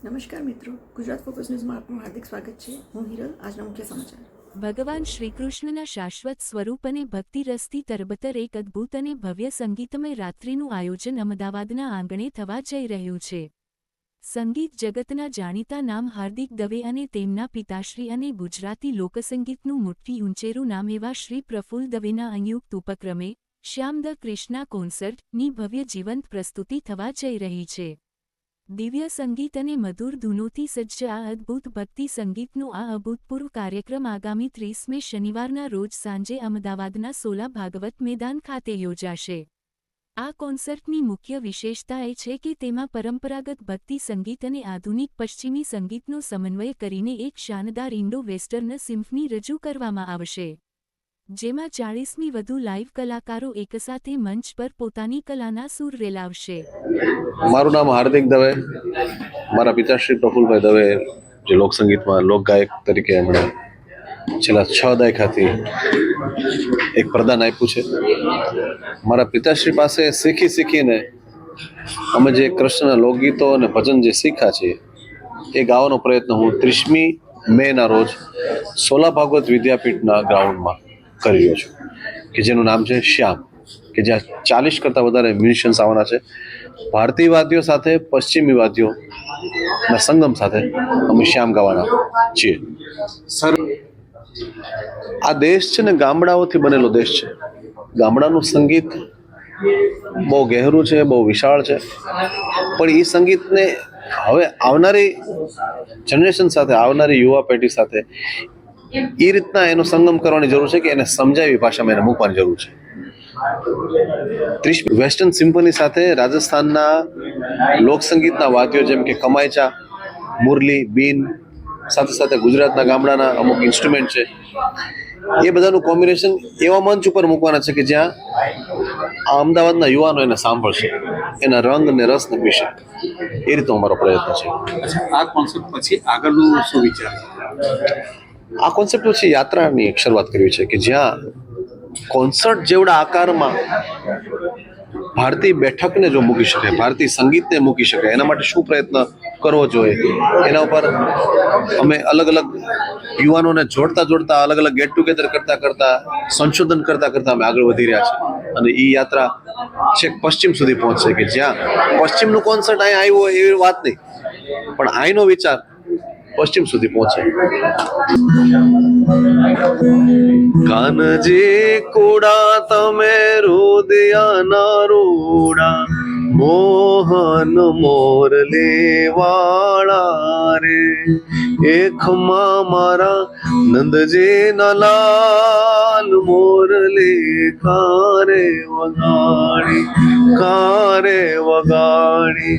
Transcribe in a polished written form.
નમસ્કાર મિત્રો, ગુજરાત ફોકસ ન્યૂઝમાં આપનું હાર્દિક સ્વાગત છે. હું હિરલ. આજના મુખ્ય સમાચાર. ભગવાન શ્રીકૃષ્ણના શાશ્વત સ્વરૂપ અને ભક્તિ રસથી તરબતર એક અદ્ભુત અને ભવ્ય સંગીતમય રાત્રિનું આયોજન અમદાવાદના આંગણે થવા જઈ રહ્યું છે. સંગીત જગતના જાણીતા નામ હાર્દિક દવે અને તેમના પિતાશ્રી અને ગુજરાતી લોકસંગીતનું મુઠ્ઠી ઊંચેરું નામ એવા શ્રી પ્રફુલ્લ દવેના સંયુક્ત ઉપક્રમે શ્યામ ધ કૃષ્ણા કોન્સર્ટની ભવ્ય જીવંત પ્રસ્તુતિ થવા જઈ રહી છે. દિવ્ય સંગીત અને મધુર ધૂનોથી સજ્જ આ અદ્ભુત ભક્તિ સંગીતનો આ અભૂતપૂર્વ કાર્યક્રમ આગામી 30 મે શનિવારના રોજ સાંજે અમદાવાદના સોલા ભાગવત મેદાન ખાતે યોજાશે. આ કોન્સર્ટની મુખ્ય વિશેષતા એ છે કે તેમાં પરંપરાગત ભક્તિ સંગીત અને આધુનિક પશ્ચિમી સંગીતનો સમન્વય કરીને એક શાનદાર ઇન્ડો વેસ્ટર્ન સિમ્ફની રજૂ કરવામાં આવશે, જેમાં 40થી વધુ લાઇવ કલાકારો એકસાથે મંચ પર પોતાની કલાના સૂર રેલાવશે. મારું નામ હાર્દિક દવે. મારા પિતાશ્રી પ્રફુલભાઈ દવે જે લોકસંગીતમાં લોકગાયક તરીકે એમણે છેલ્લા 6 દાયકાથી એક પ્રદાન આપ્યું છે. મારા પિતાશ્રી પાસે શીખીને અમે જે કૃષ્ણના લોકગીતો અને ભજન જે શીખ્યા છે એ ગાવાનો પ્રયત્ન હું 30મી મેના રોજ સોલા ભાગવત વિદ્યાપીઠના ગ્રાઉન્ડમાં કરી રહ્યો છું, કે જેનું નામ છે શ્યામ, કે જ્યાં 40 કરતાં વધારે મ્યુઝિશિયન્સ આવવાના છે. ભારતીય વાદ્યો સાથે પશ્ચિમી વાદ્યોના સંગમ સાથે અમે શ્યામ ગાવાના છીએ. સર, આ દેશ છે ને ગામડાઓથી બનેલો દેશ છે. ગામડાનું સંગીત બહુ ગહેરું છે, બહુ વિશાળ છે, પણ એ સંગીતને હવે આવનારી જનરેશન સાથે, આવનારી યુવા પેઢી સાથે એ રીતના એનો સંગમ કરવાની જરૂર છે કે એને સમજાવી ભાષામાં એને મૂકવાની જરૂર છે. વેસ્ટર્ન સિમ્ફની સાથે રાજસ્થાનના લોકસંગીતના વાદ્યો જેમ કે કમાયચા, મુરલી, બીન, સાથે સાથે ગુજરાતના ગામડાના અમુક ઇન્સ્ટ્રુમેન્ટ છે, એ બધાનું કોમ્બિનેશન એવા મંચ ઉપર મૂકવાના છે કે જ્યાં આ અમદાવાદના યુવાનો એને સાંભળશે, એના રંગ અને રસને પીશે. એ રીતનો અમારો પ્રયત્ન છે. આ કોન્સેપ્ટ પછી આગળનું શું વિચાર? આ કોન્સેપ્ટ પછી યાત્રાની એક શરૂઆત કરવી છે કે જ્યાં કોન્સર્ટ જેવડા આકારમાં ભારતીય બેઠકને જો મૂકી શકે, ભારતીય સંગીતને મૂકી શકે, એના માટે શું પ્રયત્ન કરવો જોઈએ એના ઉપર અમે અલગ અલગ યુવાનોને જોડતા અલગ અલગ ગેટ ટુગેધર કરતા સંશોધન કરતા અમે આગળ વધી રહ્યા છીએ. અને એ યાત્રા છેક પશ્ચિમ સુધી પહોંચશે, કે જ્યાં પશ્ચિમનું કોન્સર્ટ અહીંયા આવ્યું હોય એવી વાત નહીં, પણ અહીંનો વિચાર પશ્ચિમ સુધી પહોંચે. કાનજી કુડા તમે રોદિયાના રોડા, મોહન મોરલી વાળા રે, એકમાં મારા નંદજી ના લાલ, મોરલી કારે વગાડી.